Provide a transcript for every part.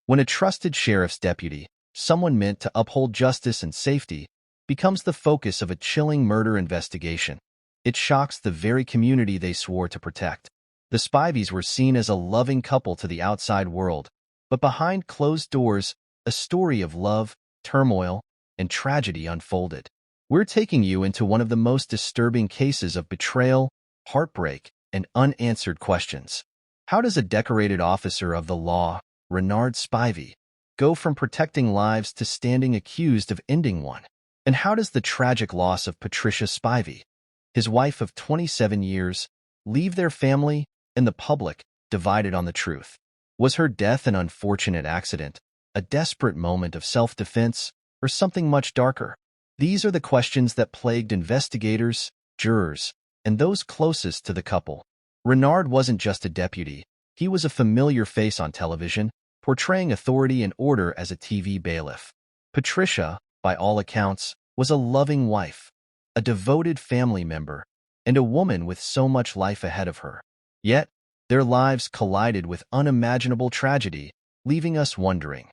When a trusted sheriff's deputy, someone meant to uphold justice and safety, becomes the focus of a chilling murder investigation, it shocks the very community they swore to protect. The Spiveys were seen as a loving couple to the outside world, but behind closed doors, a story of love, turmoil, and tragedy unfolded. We're taking you into one of the most disturbing cases of betrayal, heartbreak, and unanswered questions. How does a decorated officer of the law, Renard Spivey, go from protecting lives to standing accused of ending one? And how does the tragic loss of Patricia Spivey, his wife of 27 years, leave their family and the public divided on the truth? Was her death an unfortunate accident, a desperate moment of self-defense, or something much darker? These are the questions that plagued investigators, jurors, and those closest to the couple. Renard wasn't just a deputy. He was a familiar face on television, portraying authority and order as a TV bailiff. Patricia, by all accounts, was a loving wife, a devoted family member, and a woman with so much life ahead of her. Yet, their lives collided with unimaginable tragedy, leaving us wondering,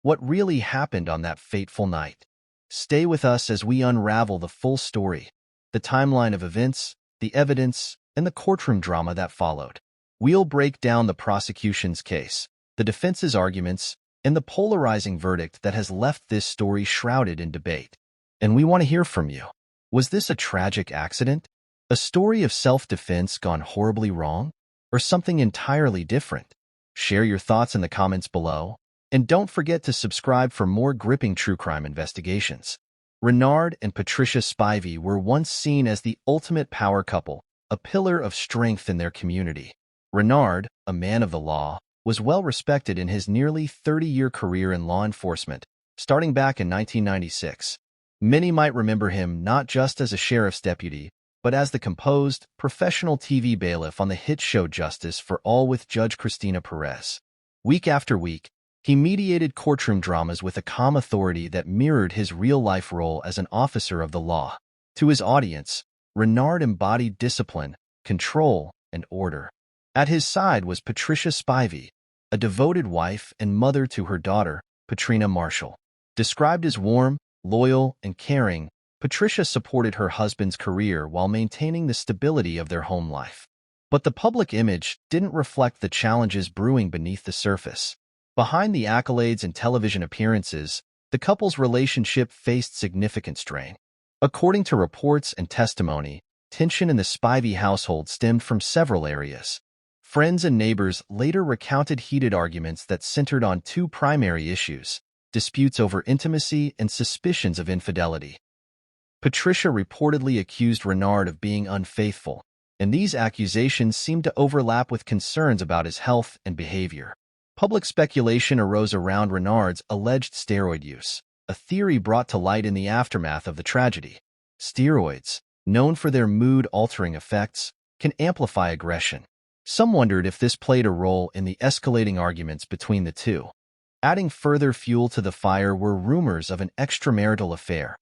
what really happened on that fateful night? Stay with us as we unravel the full story, the timeline of events, the evidence, and the courtroom drama that followed. We'll break down the prosecution's case, the defense's arguments, and the polarizing verdict that has left this story shrouded in debate. And we want to hear from you. Was this a tragic accident? A story of self-defense gone horribly wrong? Or something entirely different? Share your thoughts in the comments below, and don't forget to subscribe for more gripping true crime investigations. Renard and Patricia Spivey were once seen as the ultimate power couple, a pillar of strength in their community. Renard, a man of the law, was well respected in his nearly 30-year career in law enforcement, starting back in 1996. Many might remember him not just as a sheriff's deputy, but as the composed, professional TV bailiff on the hit show Justice for All with Judge Christina Perez. Week after week, he mediated courtroom dramas with a calm authority that mirrored his real-life role as an officer of the law. To his audience, Renard embodied discipline, control, and order. At his side was Patricia Spivey, a devoted wife and mother to her daughter, Patrina Marshall. Described as warm, loyal, and caring, Patricia supported her husband's career while maintaining the stability of their home life. But the public image didn't reflect the challenges brewing beneath the surface. Behind the accolades and television appearances, the couple's relationship faced significant strain. According to reports and testimony, tension in the Spivey household stemmed from several areas. Friends and neighbors later recounted heated arguments that centered on two primary issues: disputes over intimacy and suspicions of infidelity. Patricia reportedly accused Renard of being unfaithful, and these accusations seemed to overlap with concerns about his health and behavior. Public speculation arose around Renard's alleged steroid use, a theory brought to light in the aftermath of the tragedy. Steroids, known for their mood-altering effects, can amplify aggression. Some wondered if this played a role in the escalating arguments between the two. Adding further fuel to the fire were rumors of an extramarital affair,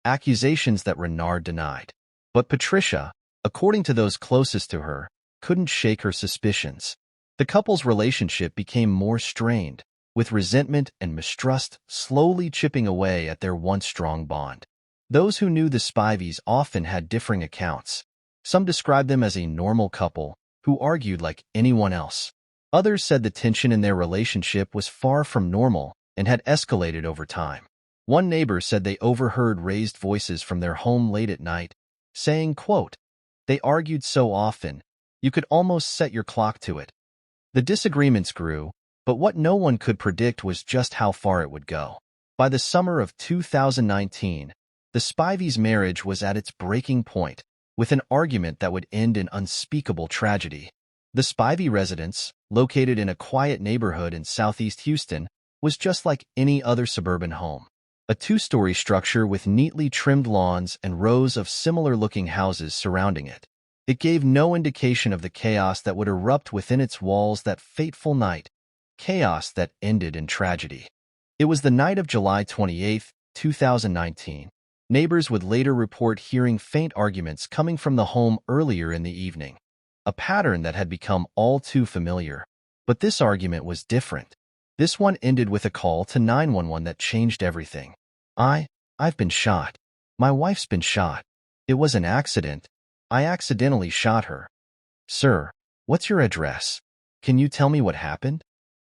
accusations that Renard denied. But Patricia, according to those closest to her, couldn't shake her suspicions. The couple's relationship became more strained, with resentment and mistrust slowly chipping away at their once strong bond. Those who knew the Spiveys often had differing accounts. Some described them as a normal couple who argued like anyone else. Others said the tension in their relationship was far from normal and had escalated over time. One neighbor said they overheard raised voices from their home late at night, saying, quote, "They argued so often, you could almost set your clock to it." The disagreements grew, but what no one could predict was just how far it would go. By the summer of 2019, the Spiveys' marriage was at its breaking point, with an argument that would end in unspeakable tragedy. The Spivey residence, located in a quiet neighborhood in southeast Houston, was just like any other suburban home. A two-story structure with neatly trimmed lawns and rows of similar-looking houses surrounding it. It gave no indication of the chaos that would erupt within its walls that fateful night, chaos that ended in tragedy. It was the night of July 28, 2019. Neighbors would later report hearing faint arguments coming from the home earlier in the evening, a pattern that had become all too familiar. But this argument was different. This one ended with a call to 911 that changed everything. I've been shot. My wife's been shot. It was an accident. I accidentally shot her. Sir, what's your address? Can you tell me what happened?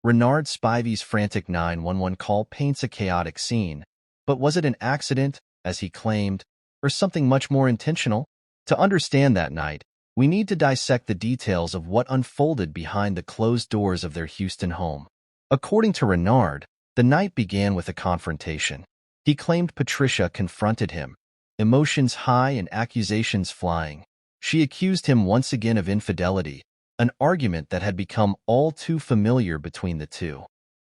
Renard Spivey's frantic 911 call paints a chaotic scene. But was it an accident, as he claimed, or something much more intentional? To understand that night, we need to dissect the details of what unfolded behind the closed doors of their Houston home. According to Renard, the night began with a confrontation. He claimed Patricia confronted him, emotions high and accusations flying. She accused him once again of infidelity, an argument that had become all too familiar between the two.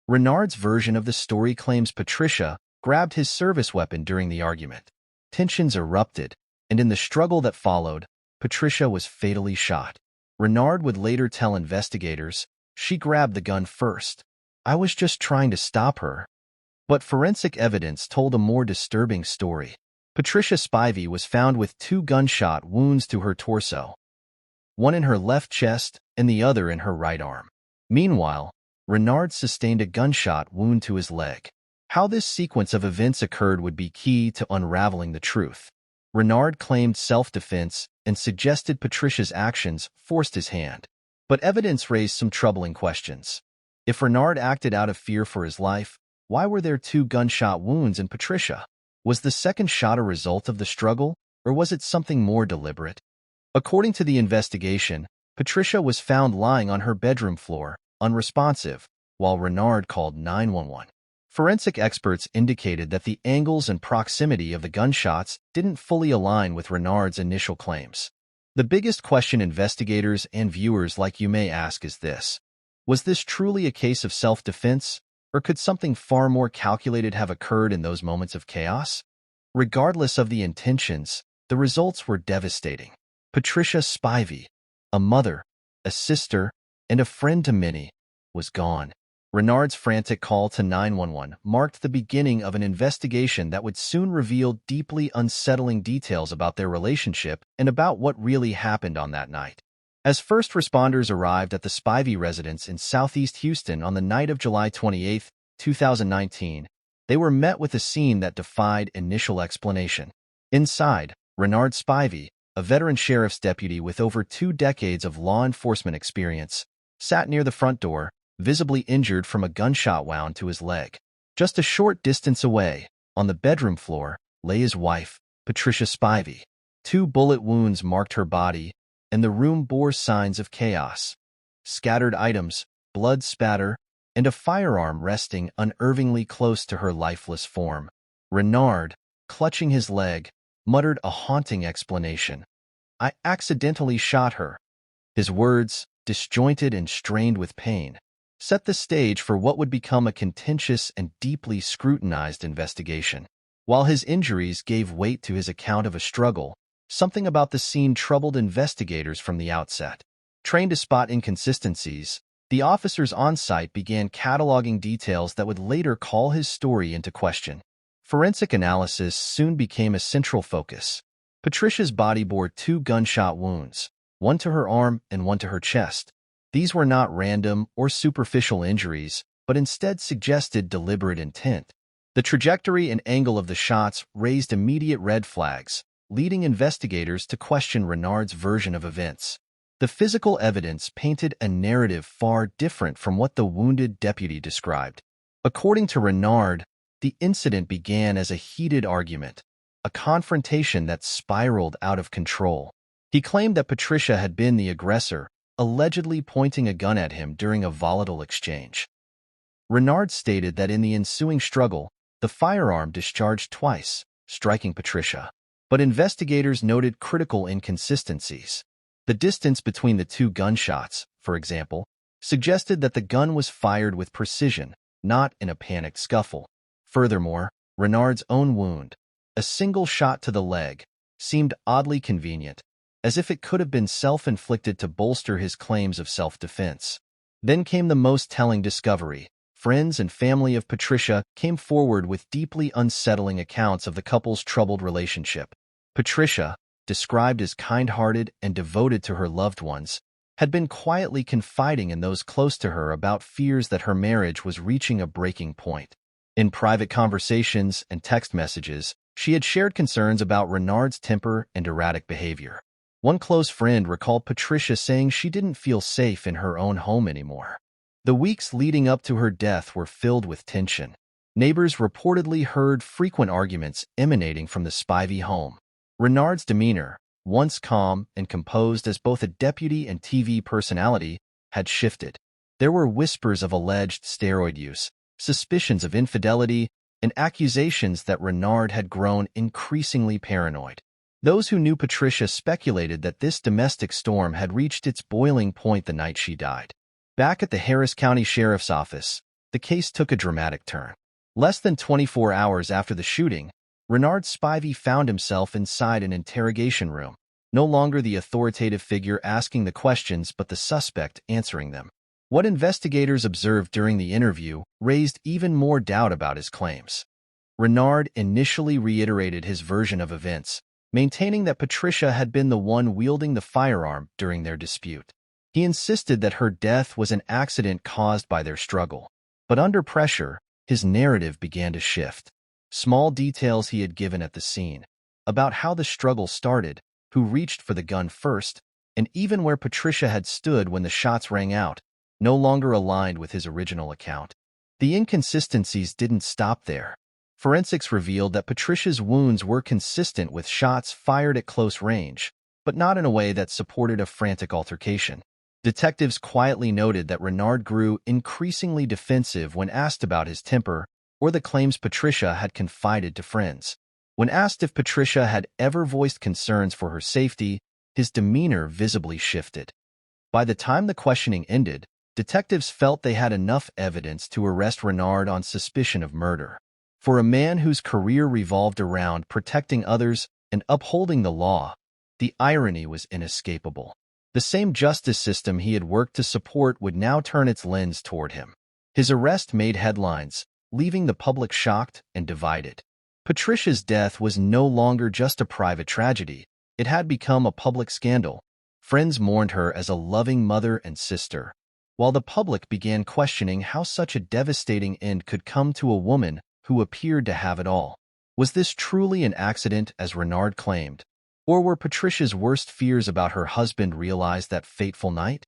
Renard's version of the story claims Patricia grabbed his service weapon during the argument. Tensions erupted, and in the struggle that followed, Patricia was fatally shot. Renard would later tell investigators, "She grabbed the gun first. I was just trying to stop her." But forensic evidence told a more disturbing story. Patricia Spivey was found with 2 gunshot wounds to her torso, one in her left chest and the other in her right arm. Meanwhile, Renard sustained a gunshot wound to his leg. How this sequence of events occurred would be key to unraveling the truth. Renard claimed self-defense and suggested Patricia's actions forced his hand. But evidence raised some troubling questions. If Renard acted out of fear for his life, why were there 2 gunshot wounds in Patricia? Was the second shot a result of the struggle, or was it something more deliberate? According to the investigation, Patricia was found lying on her bedroom floor, unresponsive, while Renard called 911. Forensic experts indicated that the angles and proximity of the gunshots didn't fully align with Renard's initial claims. The biggest question investigators and viewers like you may ask is this: was this truly a case of self-defense, or could something far more calculated have occurred in those moments of chaos? Regardless of the intentions, the results were devastating. Patricia Spivey, a mother, a sister, and a friend to many, was gone. Renard's frantic call to 911 marked the beginning of an investigation that would soon reveal deeply unsettling details about their relationship and about what really happened on that night. As first responders arrived at the Spivey residence in southeast Houston on the night of July 28, 2019, they were met with a scene that defied initial explanation. Inside, Renard Spivey, a veteran sheriff's deputy with over 2 decades of law enforcement experience, sat near the front door, visibly injured from a gunshot wound to his leg. Just a short distance away, on the bedroom floor, lay his wife, Patricia Spivey. 2 bullet wounds marked her body, and the room bore signs of chaos. Scattered items, blood spatter, and a firearm resting unnervingly close to her lifeless form. Renard, clutching his leg, muttered a haunting explanation. "I accidentally shot her." His words, disjointed and strained with pain, set the stage for what would become a contentious and deeply scrutinized investigation. While his injuries gave weight to his account of a struggle, something about the scene troubled investigators from the outset. Trained to spot inconsistencies, the officers on site began cataloging details that would later call his story into question. Forensic analysis soon became a central focus. Patricia's body bore 2 gunshot wounds, one to her arm and one to her chest. These were not random or superficial injuries, but instead suggested deliberate intent. The trajectory and angle of the shots raised immediate red flags, leading investigators to question Renard's version of events. The physical evidence painted a narrative far different from what the wounded deputy described. According to Renard, the incident began as a heated argument, a confrontation that spiraled out of control. He claimed that Patricia had been the aggressor, allegedly pointing a gun at him during a volatile exchange. Renard stated that in the ensuing struggle, the firearm discharged twice, striking Patricia. But investigators noted critical inconsistencies. The distance between the 2 gunshots, for example, suggested that the gun was fired with precision, not in a panicked scuffle. Furthermore, Renard's own wound, a single shot to the leg, seemed oddly convenient, as if it could have been self-inflicted to bolster his claims of self-defense. Then came the most telling discovery. Friends and family of Patricia came forward with deeply unsettling accounts of the couple's troubled relationship. Patricia, described as kind-hearted and devoted to her loved ones, had been quietly confiding in those close to her about fears that her marriage was reaching a breaking point. In private conversations and text messages, she had shared concerns about Renard's temper and erratic behavior. One close friend recalled Patricia saying she didn't feel safe in her own home anymore. The weeks leading up to her death were filled with tension. Neighbors reportedly heard frequent arguments emanating from the Spivey home. Renard's demeanor, once calm and composed as both a deputy and TV personality, had shifted. There were whispers of alleged steroid use, suspicions of infidelity, and accusations that Renard had grown increasingly paranoid. Those who knew Patricia speculated that this domestic storm had reached its boiling point the night she died. Back at the Harris County Sheriff's Office, the case took a dramatic turn. Less than 24 hours after the shooting, Renard Spivey found himself inside an interrogation room, no longer the authoritative figure asking the questions but the suspect answering them. What investigators observed during the interview raised even more doubt about his claims. Renard initially reiterated his version of events, maintaining that Patricia had been the one wielding the firearm during their dispute. He insisted that her death was an accident caused by their struggle. But under pressure, his narrative began to shift. Small details he had given at the scene, about how the struggle started, who reached for the gun first, and even where Patricia had stood when the shots rang out, no longer aligned with his original account. The inconsistencies didn't stop there. Forensics revealed that Patricia's wounds were consistent with shots fired at close range, but not in a way that supported a frantic altercation. Detectives quietly noted that Renard grew increasingly defensive when asked about his temper or the claims Patricia had confided to friends. When asked if Patricia had ever voiced concerns for her safety, his demeanor visibly shifted. By the time the questioning ended, detectives felt they had enough evidence to arrest Renard on suspicion of murder. For a man whose career revolved around protecting others and upholding the law, the irony was inescapable. The same justice system he had worked to support would now turn its lens toward him. His arrest made headlines, leaving the public shocked and divided. Patricia's death was no longer just a private tragedy. It had become a public scandal. Friends mourned her as a loving mother and sister, while the public began questioning how such a devastating end could come to a woman who appeared to have it all. Was this truly an accident, as Renard claimed? Or were Patricia's worst fears about her husband realized that fateful night?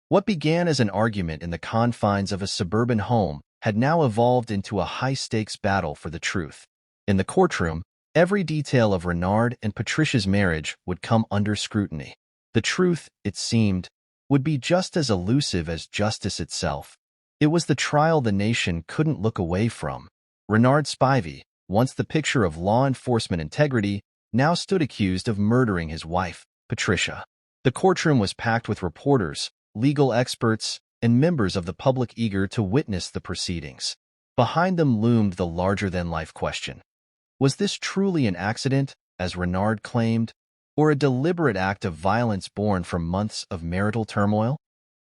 What began as an argument in the confines of a suburban home had now evolved into a high-stakes battle for the truth. In the courtroom, every detail of Renard and Patricia's marriage would come under scrutiny. The truth, it seemed, would be just as elusive as justice itself. It was the trial the nation couldn't look away from. Renard Spivey, once the picture of law enforcement integrity, now stood accused of murdering his wife, Patricia. The courtroom was packed with reporters, legal experts, and members of the public eager to witness the proceedings. Behind them loomed the larger-than-life question. Was this truly an accident, as Renard claimed, or a deliberate act of violence born from months of marital turmoil?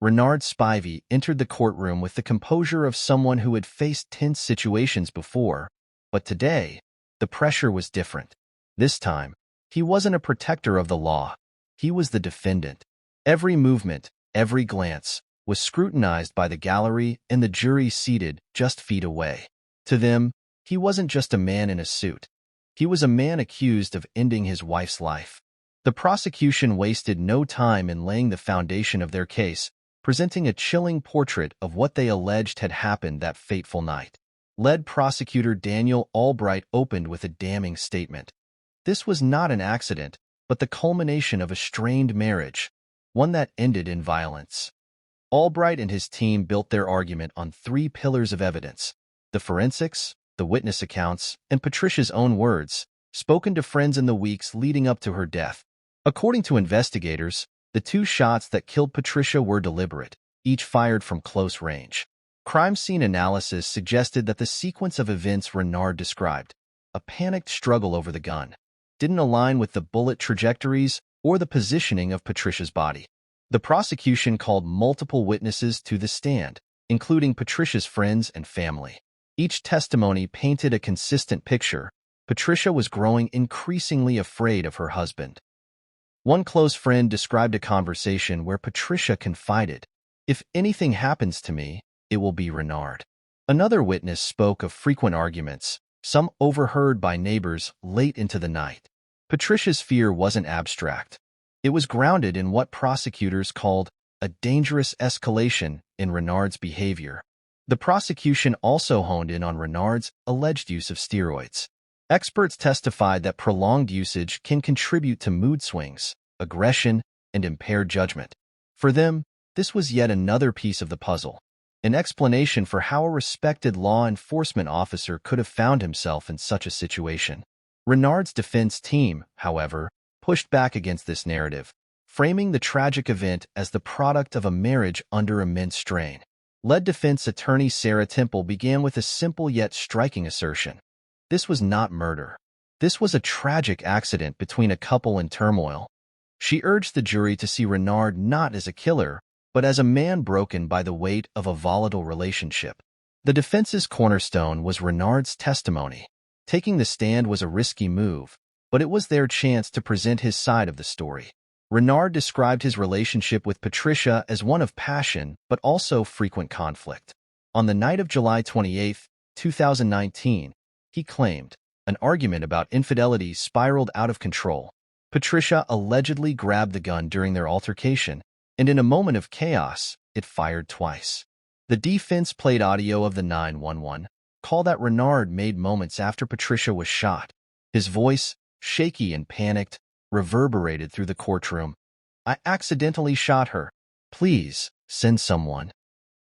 Renard Spivey entered the courtroom with the composure of someone who had faced tense situations before, but today, the pressure was different. This time, he wasn't a protector of the law. He was the defendant. Every movement, every glance, was scrutinized by the gallery and the jury seated just feet away. To them, he wasn't just a man in a suit. He was a man accused of ending his wife's life. The prosecution wasted no time in laying the foundation of their case, presenting a chilling portrait of what they alleged had happened that fateful night. Lead prosecutor Daniel Albright opened with a damning statement. This was not an accident, but the culmination of a strained marriage, one that ended in violence. Albright and his team built their argument on three pillars of evidence: the forensics, the witness accounts, and Patricia's own words, spoken to friends in the weeks leading up to her death. According to investigators, the two shots that killed Patricia were deliberate, each fired from close range. Crime scene analysis suggested that the sequence of events Renard described, a panicked struggle over the gun, didn't align with the bullet trajectories or the positioning of Patricia's body. The prosecution called multiple witnesses to the stand, including Patricia's friends and family. Each testimony painted a consistent picture. Patricia was growing increasingly afraid of her husband. One close friend described a conversation where Patricia confided, "If anything happens to me, it will be Renard." Another witness spoke of frequent arguments, some overheard by neighbors late into the night. Patricia's fear wasn't abstract. It was grounded in what prosecutors called a dangerous escalation in Renard's behavior. The prosecution also honed in on Renard's alleged use of steroids. Experts testified that prolonged usage can contribute to mood swings, aggression, and impaired judgment. For them, this was yet another piece of the puzzle, an explanation for how a respected law enforcement officer could have found himself in such a situation. Renard's defense team, however, pushed back against this narrative, framing the tragic event as the product of a marriage under immense strain. Lead defense attorney Sarah Temple began with a simple yet striking assertion. This was not murder. This was a tragic accident between a couple in turmoil. She urged the jury to see Renard not as a killer, but as a man broken by the weight of a volatile relationship. The defense's cornerstone was Renard's testimony. Taking the stand was a risky move, but it was their chance to present his side of the story. Renard described his relationship with Patricia as one of passion, but also frequent conflict. On the night of July 28, 2019, he claimed, an argument about infidelity spiraled out of control. Patricia allegedly grabbed the gun during their altercation, and in a moment of chaos, it fired twice. The defense played audio of the 911 call that Renard made moments after Patricia was shot. His voice, shaky and panicked, reverberated through the courtroom. "I accidentally shot her. Please, send someone."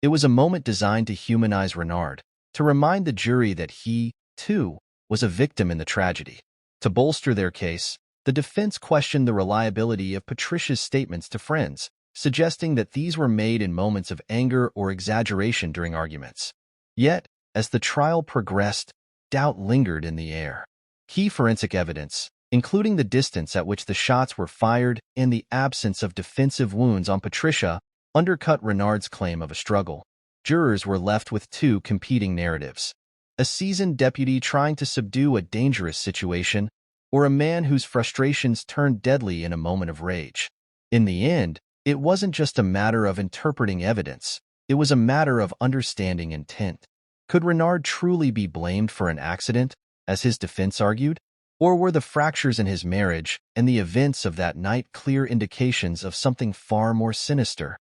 It was a moment designed to humanize Renard, to remind the jury that he, too, was a victim in the tragedy. To bolster their case, the defense questioned the reliability of Patricia's statements to friends, suggesting that these were made in moments of anger or exaggeration during arguments. Yet, as the trial progressed, doubt lingered in the air. Key forensic evidence, including the distance at which the shots were fired and the absence of defensive wounds on Patricia, undercut Renard's claim of a struggle. Jurors were left with two competing narratives: a seasoned deputy trying to subdue a dangerous situation, or a man whose frustrations turned deadly in a moment of rage. In the end, it wasn't just a matter of interpreting evidence, it was a matter of understanding intent. Could Renard truly be blamed for an accident, as his defense argued? Or were the fractures in his marriage and the events of that night clear indications of something far more sinister?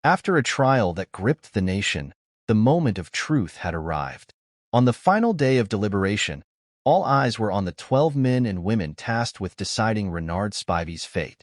After a trial that gripped the nation, the moment of truth had arrived. On the final day of deliberation, all eyes were on the 12 men and women tasked with deciding Renard Spivey's fate.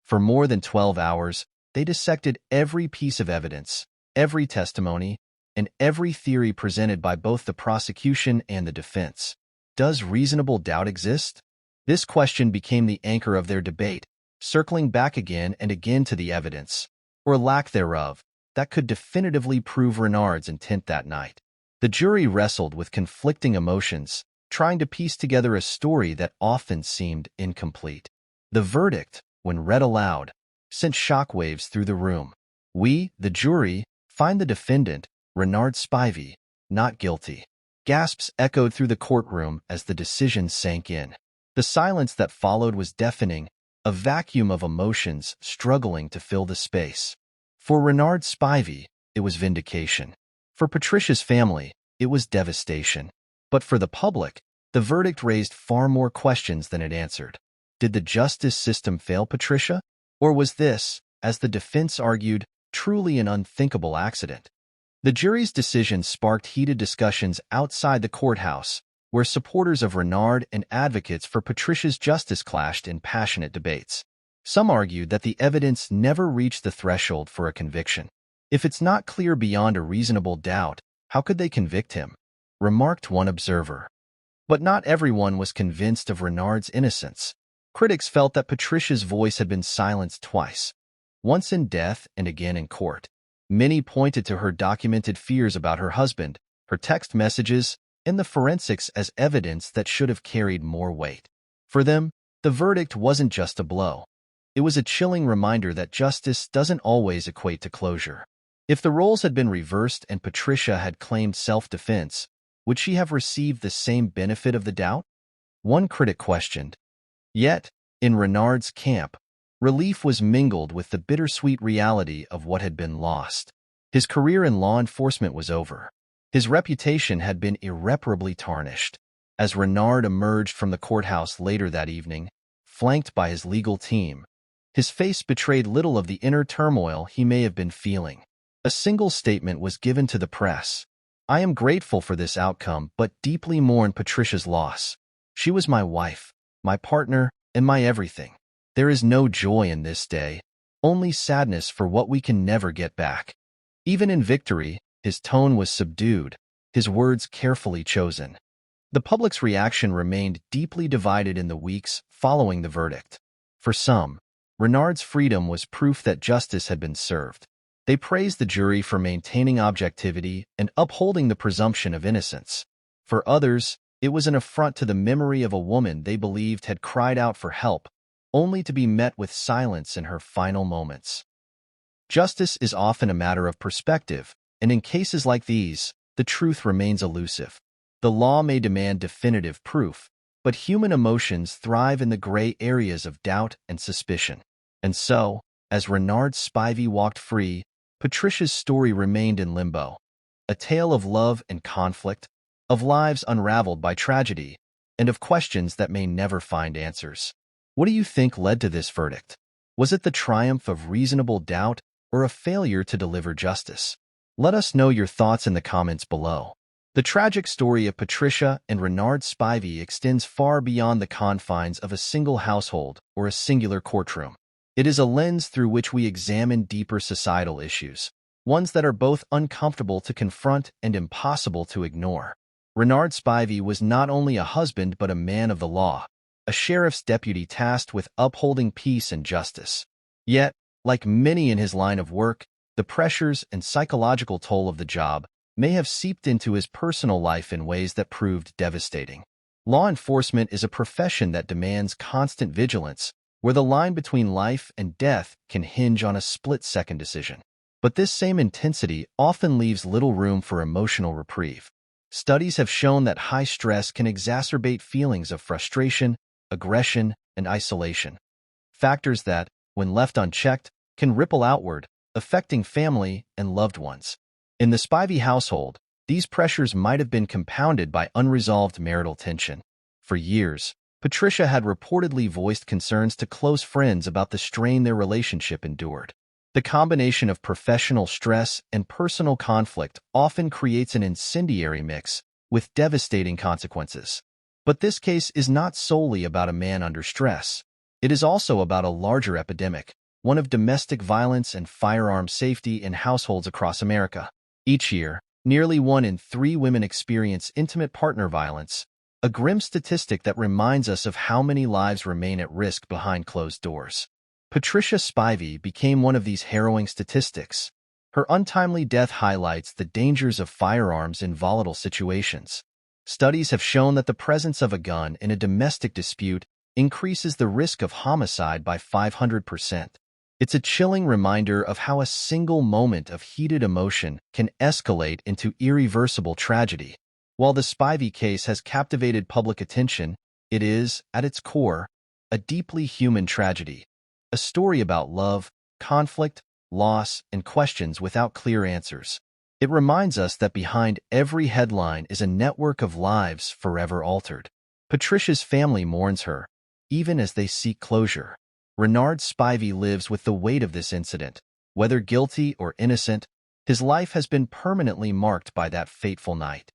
For more than 12 hours, they dissected every piece of evidence, every testimony, and every theory presented by both the prosecution and the defense. Does reasonable doubt exist? This question became the anchor of their debate, circling back again and again to the evidence, or lack thereof, that could definitively prove Renard's intent that night. The jury wrestled with conflicting emotions, trying to piece together a story that often seemed incomplete. The verdict, when read aloud, sent shockwaves through the room. "We, the jury, find the defendant, Renard Spivey, not guilty." Gasps echoed through the courtroom as the decision sank in. The silence that followed was deafening, a vacuum of emotions struggling to fill the space. For Renard Spivey, it was vindication. For Patricia's family, it was devastation. But for the public, the verdict raised far more questions than it answered. Did the justice system fail Patricia? Or was this, as the defense argued, truly an unthinkable accident? The jury's decision sparked heated discussions outside the courthouse, where supporters of Renard and advocates for Patricia's justice clashed in passionate debates. Some argued that the evidence never reached the threshold for a conviction. "If it's not clear beyond a reasonable doubt, how could they convict him?" remarked one observer. But not everyone was convinced of Renard's innocence. Critics felt that Patricia's voice had been silenced twice, once in death and again in court. Many pointed to her documented fears about her husband, her text messages, and the forensics as evidence that should have carried more weight. For them, the verdict wasn't just a blow. It was a chilling reminder that justice doesn't always equate to closure. If the roles had been reversed and Patricia had claimed self-defense, would she have received the same benefit of the doubt? One critic questioned. Yet, in Renard's camp, Relief was mingled with the bittersweet reality of what had been lost. His career in law enforcement was over. His reputation had been irreparably tarnished. As Renard emerged from the courthouse later that evening, flanked by his legal team, his face betrayed little of the inner turmoil he may have been feeling. A single statement was given to the press. "I am grateful for this outcome, but deeply mourn Patricia's loss. She was my wife, my partner, and my everything. There is no joy in this day, only sadness for what we can never get back." Even in victory, his tone was subdued, his words carefully chosen. The public's reaction remained deeply divided in the weeks following the verdict. For some, Renard's freedom was proof that justice had been served. They praised the jury for maintaining objectivity and upholding the presumption of innocence. For others, it was an affront to the memory of a woman they believed had cried out for help, only to be met with silence in her final moments. Justice is often a matter of perspective, and in cases like these, the truth remains elusive. The law may demand definitive proof, but human emotions thrive in the gray areas of doubt and suspicion. And so, as Renard Spivey walked free, Patricia's story remained in limbo. A tale of love and conflict, of lives unraveled by tragedy, and of questions that may never find answers. What do you think led to this verdict? Was it the triumph of reasonable doubt or a failure to deliver justice? Let us know your thoughts in the comments below. The tragic story of Patricia and Renard Spivey extends far beyond the confines of a single household or a singular courtroom. It is a lens through which we examine deeper societal issues, ones that are both uncomfortable to confront and impossible to ignore. Renard Spivey was not only a husband but a man of the law, a sheriff's deputy tasked with upholding peace and justice. Yet, like many in his line of work, the pressures and psychological toll of the job may have seeped into his personal life in ways that proved devastating. Law enforcement is a profession that demands constant vigilance, where the line between life and death can hinge on a split-second decision. But this same intensity often leaves little room for emotional reprieve. Studies have shown that high stress can exacerbate feelings of frustration, aggression, and isolation. Factors that, when left unchecked, can ripple outward, affecting family and loved ones. In the Spivey household, these pressures might have been compounded by unresolved marital tension. For years, Patricia had reportedly voiced concerns to close friends about the strain their relationship endured. The combination of professional stress and personal conflict often creates an incendiary mix, with devastating consequences. But this case is not solely about a man under stress. It is also about a larger epidemic, one of domestic violence and firearm safety in households across America. Each year, nearly 1 in 3 women experience intimate partner violence, a grim statistic that reminds us of how many lives remain at risk behind closed doors. Patricia Spivey became one of these harrowing statistics. Her untimely death highlights the dangers of firearms in volatile situations. Studies have shown that the presence of a gun in a domestic dispute increases the risk of homicide by 500%. It's a chilling reminder of how a single moment of heated emotion can escalate into irreversible tragedy. While the Spivey case has captivated public attention, it is, at its core, a deeply human tragedy. A story about love, conflict, loss, and questions without clear answers. It reminds us that behind every headline is a network of lives forever altered. Patricia's family mourns her, even as they seek closure. Renard Spivey lives with the weight of this incident. Whether guilty or innocent, his life has been permanently marked by that fateful night.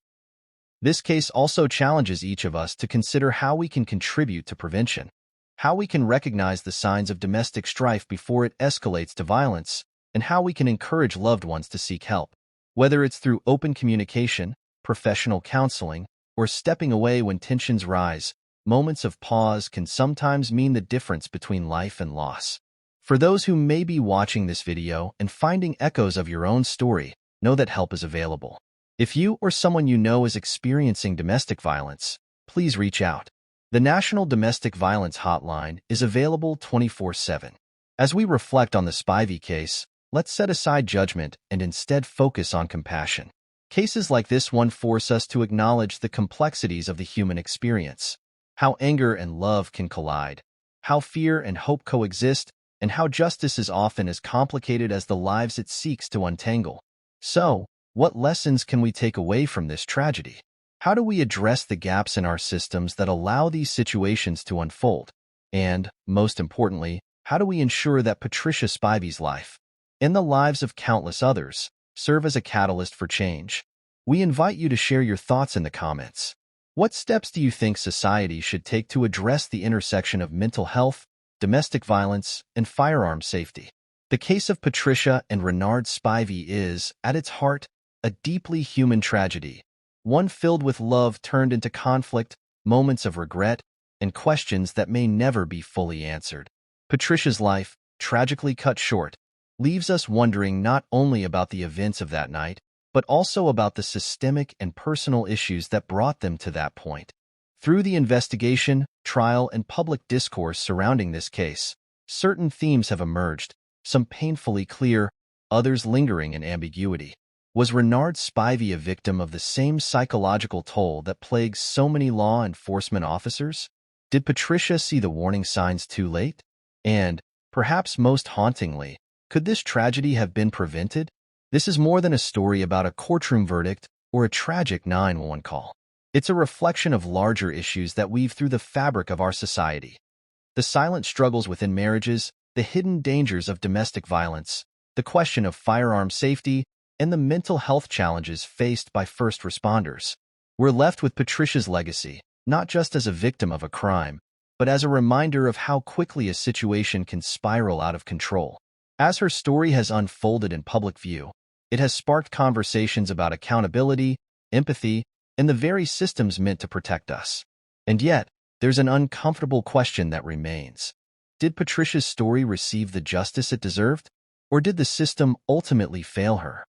This case also challenges each of us to consider how we can contribute to prevention, how we can recognize the signs of domestic strife before it escalates to violence, and how we can encourage loved ones to seek help. Whether it's through open communication, professional counseling, or stepping away when tensions rise, moments of pause can sometimes mean the difference between life and loss. For those who may be watching this video and finding echoes of your own story, know that help is available. If you or someone you know is experiencing domestic violence, please reach out. The National Domestic Violence Hotline is available 24/7. As we reflect on the Spivey case, let's set aside judgment and instead focus on compassion. Cases like this one force us to acknowledge the complexities of the human experience, how anger and love can collide, how fear and hope coexist, and how justice is often as complicated as the lives it seeks to untangle. So, what lessons can we take away from this tragedy? How do we address the gaps in our systems that allow these situations to unfold? And, most importantly, how do we ensure that Patricia Spivey's life, and the lives of countless others, serve as a catalyst for change? We invite you to share your thoughts in the comments. What steps do you think society should take to address the intersection of mental health, domestic violence, and firearm safety? The case of Patricia and Renard Spivey is, at its heart, a deeply human tragedy, one filled with love turned into conflict, moments of regret, and questions that may never be fully answered. Patricia's life, tragically cut short, leaves us wondering not only about the events of that night, but also about the systemic and personal issues that brought them to that point. Through the investigation, trial, and public discourse surrounding this case, certain themes have emerged, some painfully clear, others lingering in ambiguity. Was Renard Spivey a victim of the same psychological toll that plagues so many law enforcement officers? Did Patricia see the warning signs too late? And, perhaps most hauntingly, could this tragedy have been prevented? This is more than a story about a courtroom verdict or a tragic 911 call. It's a reflection of larger issues that weave through the fabric of our society. The silent struggles within marriages, the hidden dangers of domestic violence, the question of firearm safety, and the mental health challenges faced by first responders. We're left with Patricia's legacy, not just as a victim of a crime, but as a reminder of how quickly a situation can spiral out of control. As her story has unfolded in public view, it has sparked conversations about accountability, empathy, and the very systems meant to protect us. And yet, there's an uncomfortable question that remains. Did Patricia's story receive the justice it deserved, or did the system ultimately fail her?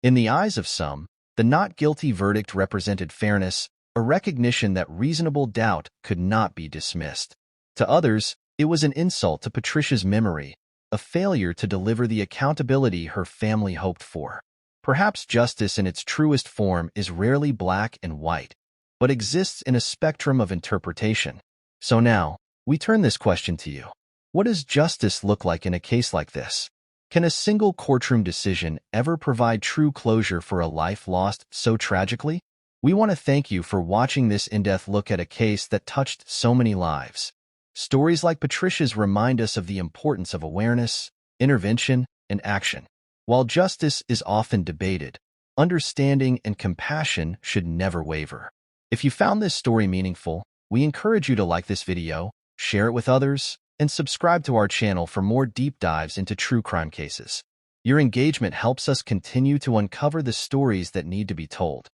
In the eyes of some, the not guilty verdict represented fairness, a recognition that reasonable doubt could not be dismissed. To others, it was an insult to Patricia's memory, a failure to deliver the accountability her family hoped for. Perhaps justice in its truest form is rarely black and white, but exists in a spectrum of interpretation. So now, we turn this question to you. What does justice look like in a case like this? Can a single courtroom decision ever provide true closure for a life lost so tragically? We want to thank you for watching this in-depth look at a case that touched so many lives. Stories like Patricia's remind us of the importance of awareness, intervention, and action. While justice is often debated, understanding and compassion should never waver. If you found this story meaningful, we encourage you to like this video, share it with others, and subscribe to our channel for more deep dives into true crime cases. Your engagement helps us continue to uncover the stories that need to be told.